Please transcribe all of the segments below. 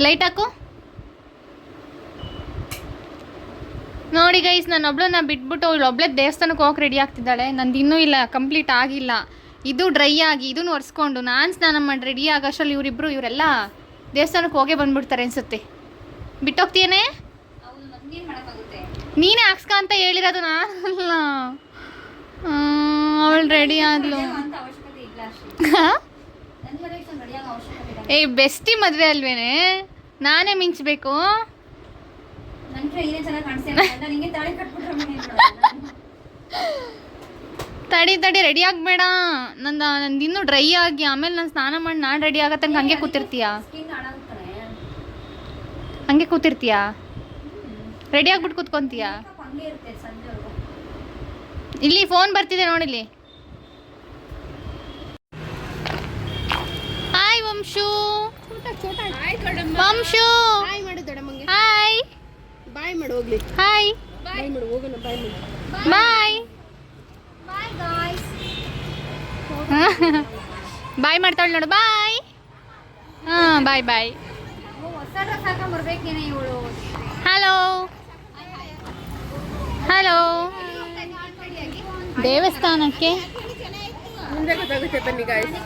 Light ಹಾಕು. ನೋಡಿ guys, ನನ್ನೊಬ್ಳನ್ನ ಬಿಟ್ಬಿಟ್ಟು ಒಬ್ಳೆ ದೇವಸ್ಥಾನಕ್ಕೆ ಹೋಗಕ್ಕೆ ರೆಡಿ ಆಗ್ತಿದ್ದಾಳೆ. ನಂದು ಇನ್ನೂ ಇಲ್ಲ, ಕಂಪ್ಲೀಟ್ ಆಗಿಲ್ಲ. ಇದು ಡ್ರೈ ಆಗಿ ಇದನ್ನು ಒರೆಸ್ಕೊಂಡು ನಾನು ಸ್ನಾನ ಮಾಡಿ ರೆಡಿ ಆಗೋಷ್ಟರಲ್ಲಿ ಇವರೆಲ್ಲ ದೇವಸ್ಥಾನಕ್ಕೆ ಹೋಗೇ ಬಂದ್ಬಿಡ್ತಾರೆ ಅನ್ಸುತ್ತೆ. ಬಿಟ್ಟೋಗ್ತೀಯೇನೆ? ನೀನೇ ಹಾಕ್ಸ್ಕ ಅಂತ ಹೇಳಿರೋದು, ನಾನಲ್ಲ. ಅವಳು ರೆಡಿ ಆದ್ಲು. ಬೆಸ್ಟಿ ಮದುವೆ ಅಲ್ವೇನೆ, ನಾನೇ ಮಿಂಚಬೇಕು. ತಡಿ ರೆಡಿ ಆಗಬೇಡ. ನಂದು ಇನ್ನೂ ಡ್ರೈ ಆಗಿ ಆಮೇಲೆ ನಾನು ಸ್ನಾನ ಮಾಡಿ ನಾನು ರೆಡಿ ಆಗತ್ತಂಗೆ ಹಂಗೆ ಕೂತಿರ್ತೀಯಾ ರೆಡಿ ಆಗ್ಬಿಟ್ಟು ಕೂತ್ಕೊಂತೀಯಾ? ಇಲ್ಲಿ ಫೋನ್ ಬರ್ತಿದೆ ನೋಡಿಲ್ಲಿ. ಹಾಯ್ ವಂಶು. ವಂಶು ಹಾಯ್ ಮಾಡು ದೊಡ್ಡಮ್ಮಂಗೆ. ಹಾಯ್ ಬಾಯ್ ಮಾಡು ಹೋಗ್ಲಿ. ಹಾಯ್ ಬಾಯ್ ಮಾಡು ಹೋಗೋಣ. ಬಾಯ್ ಮಾಡು. ಬಾಯ್ ಬಾಯ್ ಗಾಯ್ಸ್. ಬಾಯ್ ಮಾಡ್ತಾಳೆ ನೋಡು. ಬಾಯ್. ಬಾಯ್ ಬಾಯ್. ಹೊಸ ಡ್ರೆಸ್ ಹಾಕೊಂಡು ಬರ್ಬೇಕೇನೆ ಇವಳು. Hello hello. ದೇವಸ್ಥಾನಕ್ಕೆ ಮುಂದೆ ಗೊತ್ತಾಗುತ್ತೆ ಬನ್ನಿ ಗಾಯ್ಸ್.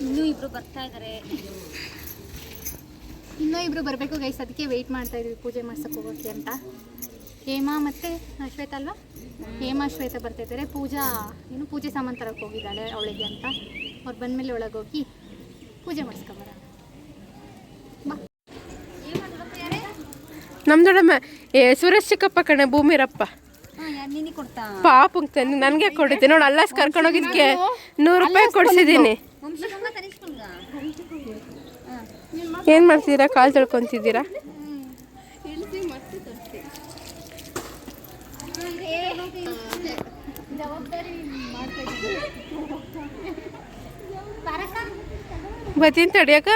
ಇನ್ನೂ ಇಬ್ರು ಬರ್ತಾ ಇದ್ದಾರೆ. ಇನ್ನೂ ಇಬ್ರು ಬರಬೇಕು ಗೈಸ್, ಅದಕ್ಕೆ ವೆಯ್ಟ್ ಮಾಡ್ತಾ ಇದ್ವಿ ಪೂಜೆ ಮಾಡ್ಸಕ್ಕೆ ಹೋಗೋಕ್ಕೆ ಅಂತ. ಹೇಮಾ ಮತ್ತು ಶ್ವೇತ ಅಲ್ವಾ? ಹೇಮಾ ಶ್ವೇತ ಬರ್ತಾಯಿದ್ದಾರೆ. ಪೂಜೆ ಸಾಮಾನು ತರಕ್ಕೆ ಹೋಗಿದ್ದಾಳೆ ಅವಳಿಗೆ ಅಂತ. ಅವ್ರು ಬಂದಮೇಲೆ ಒಳಗೆ ಹೋಗಿ ಪೂಜೆ ಮಾಡಿಸ್ಕೊಂಬರ. ಬಾ. ನಮ್ಮ ದೊಡ್ಡಮ್ಮ ಸುರೇಶ್ ಚಿಕ್ಕಪ್ಪ ಕಣೆ, ಭೂಮಿರಪ್ಪ ಪಾಪ ನನಗೆ ಕೊಡುತ್ತೆ ನೋಡು. ಅಲ್ಲಾಸ್ ಕರ್ಕೊಂಡೋಗಿದ್ದಕ್ಕೆ 100 ರೂಪಾಯಿ ಕೊಡಿಸಿದ್ದೀನಿ. ಏನು ಮಾಡ್ತಿದ್ದೀರಾ? ಕಾಲು ತೊಳ್ಕೊತಿದ್ದೀರಾ? ಬತ್ತೀನಿ ತಡಿಯಕ್ಕ.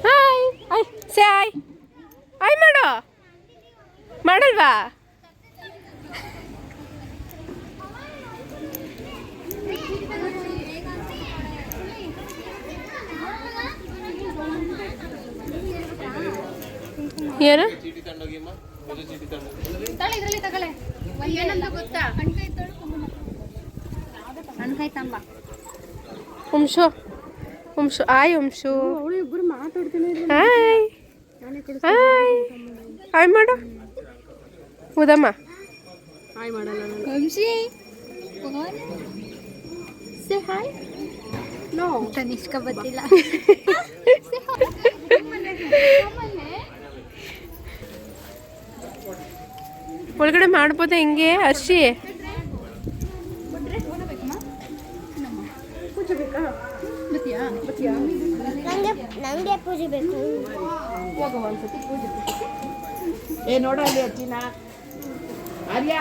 Hi hi say hi. Hi ಮಾಡು. ಮಾಡಲ್ವಾ? ಏನು Vamshu Vamshu hi Vamshu. Hi hi hi ಮಾಡು ಉದಮ್ಮ. ಹಾಯ್ ಮಾಡಲ್ಲ Vamshi. Say hi. No Tanishka ಗೊತ್ತಿಲ್ಲ. ಒಳಗಡೆ ಮಾಡ್ಬೋದಾ ಹಿಂಗೆ ಅರ್ಶಿ? ನಂಗೆ ಪೂಜೆ ಬೇಕು. ಹೋಗುವ ಒಂದ್ಸತಿ ಪೂಜೆ. ನೋಡ ಅಲ್ಲಿ ಅಜ್ಜಿನ ಆರ್ಯ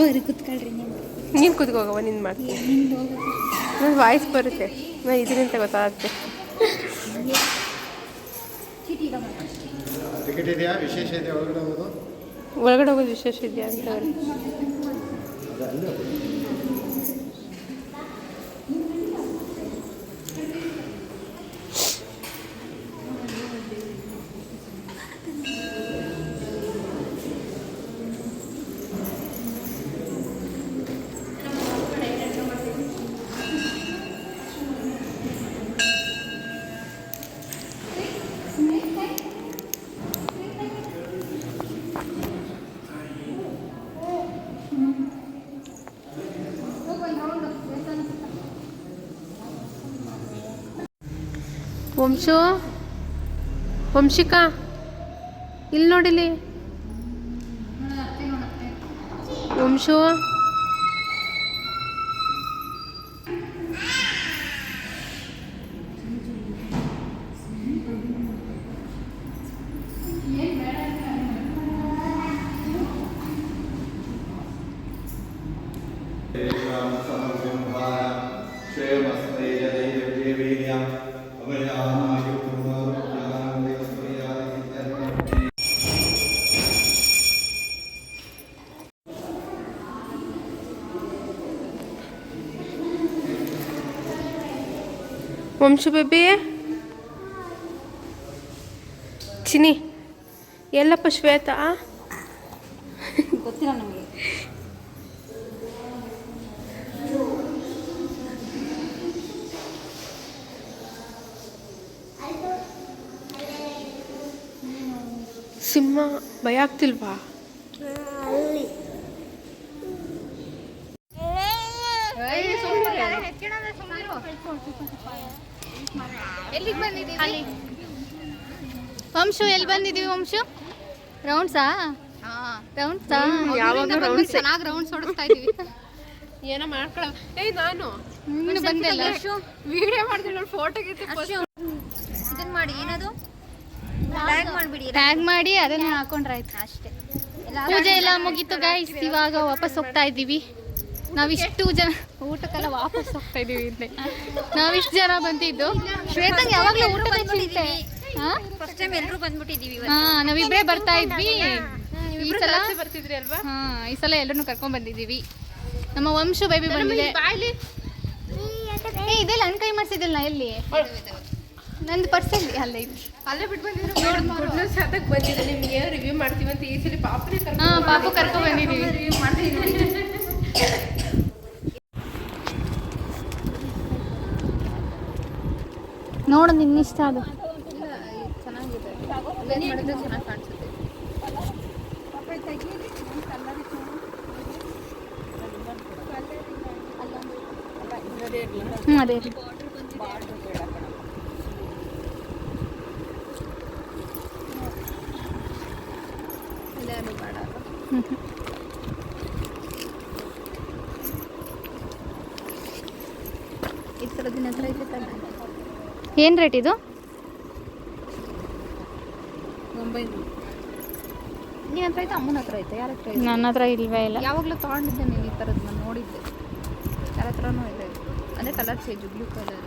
ಹೋಗ್ರಿ ಕುತ್ಕೊಳ್ರಿ ನೀವು. ನೀನು ಕೂತ್ಕೋಗವ, ನೀನು ಮಾಡ್ತೀನಿ. ನನ್ನ ವಾಯ್ಸ್ ಬರುತ್ತೆ, ನಾನು ಇದರಿಂದ ಗೊತ್ತಾಗುತ್ತೆ. ಟಿಕೆಟ್ ಇದೆಯಾ? ವಿಶೇಷ ಇದೆಯಾ ಒಳಗಡೆ ಹೋಗೋದು? ಒಳಗಡೆ ಹೋಗೋದು ವಿಶೇಷ ಇದೆಯಾ ಅಂತ ಅವ್ರು. ವಂಶಿಕಾ ಇಲ್ಲಿ ನೋಡಿಲಿ. ವಂಶು ವಂಶು ಬೇಬಿ ಚಿನಿ ಎಲ್ಲಪ್ಪ ಶ್ವೇತಾ? ಗೊತ್ತಿಲ್ಲ ನಮಗೆ. ಸಿಂಹ ಭಯ ಆಗ್ತಿಲ್ವಾ? ಎಲ್ಲಿಗೆ ಬಂದಿದ್ದೀವಿ? ವಂಶು ಎಲ್ಲಿ ಬಂದಿದ್ದೀವಿ? ವಂಶು ರೌಂಡ್ಸಾ? ರೌಂಡ್ಸಾ? ಯಾವಾಗ ರೌಂಡ್ಸ್? ಚೆನ್ನಾಗಿ ರೌಂಡ್ಸ್ ಹೊಡಿಸ್ತಾ ಇದೀವಿ. ಏನೋ ಮಾಡ್ಕೊಳ. ನಾನು ನೀನು ಬಂದಿಲ್ಲ. ವಿಡಿಯೋ ಮಾಡ್ತೀನಿ, ಫೋಟೋ ಗೀತೆ ಇದನ್ನ ಮಾಡಿ ಏನದು ಟ್ಯಾಗ್ ಮಾಡಿ ಅದನ್ನ ಹಾಕೊಂಡ್ರಾಯ್ತು ಅಷ್ಟೇ. ಪೂಜೆ ಎಲ್ಲ ಮುಗೀತು ಗೈಸ್. ಇವಾಗ ವಾಪಸ್ ಹೋಗ್ತಾ ಇದ್ದೀವಿ. ನಾವಿಷ್ಟು ಜನ ಊಟಕ್ಕೆಲ್ಲ ವಾಪಸ್ ಹೋಗ್ತಾ ಇದೀವಿ ಇಲ್ಲಿ. ನಾವಿಷ್ಟು ಜನ ಬಂದಿದ್ದು. ಶ್ವೇತಂಗೆ ಯಾವಾಗಲೂ ಊಟದ ಚಿಂತೆ. ಫಸ್ಟ್ ಟೈಮ್ ಎಲ್ಲರೂ ಬಂದ್ಬಿಟ್ಟಿದೀವಿ. ನಾವಿಬ್ರೇ ಬರ್ತಾ ಇದ್ವಿ. ಈ ಸಲ ಬರ್ತಿದ್ರಿ ಅಲ್ವಾ? ಈ ಸಲ ಎಲ್ಲರನ್ನು ಕರ್ಕೊಂಡ್ ಬಂದಿದ್ದೀವಿ. ನಮ್ಮ ವಂಶು ಬೇಬಿ ಬಂದಿದೆ. ಇದೆಲ್ಲ ನನ್ನ ಕೈ ಮಾಡಿಸಿದಿಲ್ಲ. ಎಲ್ಲಿ ನಂದು ಪರ್ಸಲ್ಲಿ ಅಲ್ಲೇ ಇದೆ. ಅಲ್ಲೇ ಬಿಟ್ಟು ಬಂದಿದ್ರು. ಸತಕ್ ಬಂದಿದೆ. ನಿಮ್ಗೆ ರಿವ್ಯೂ ಮಾಡ್ತೀವಿ ಅಂತ ಈ ಸಲ ಪಾಪನೇ ಪಾಪು ಕರ್ಕೊಂಡ್ ಬಂದಿದ್ದೀವಿ. ರಿವ್ಯೂ ಮಾಡ್ತಿದ್ದೀವಿ. ನೋಡು ನಿನ್ನಿಷ್ಟ ಅದು. ಚೆನ್ನಾಗಿದೆ, ಮಾಡಿದ್ರೆ ಚೆನ್ನಾಗಿ ಕಾಣಿಸುತ್ತೆ. ಅದೇ ಈ ಥರದಿನ ಹತ್ರ ಇದೆ ತಾನೆ. ಏನು ರೇಟ್ ಇದು? 900. ನಿನ್ನ ಹತ್ರ ಐತೆ? ಅಮ್ಮನ ಹತ್ರ ಐತೆ? ಯಾರ ಹತ್ರ ಐತೆ? ನನ್ನ ಹತ್ರ ಇಲ್ವೇ ಇಲ್ಲ. ಯಾವಾಗಲೂ ತೊಗೊಂಡಿದ್ದೆ ನೀನು ಈ ಥರದ್ದು, ನಾನು ನೋಡಿದ್ದೆ. ಯಾರ ಹತ್ರನೂ ಇದೆ. ಅದೇ ಕಲರ್ ಚೇಂಜ್, ಬ್ಲೂ ಕಲರ್.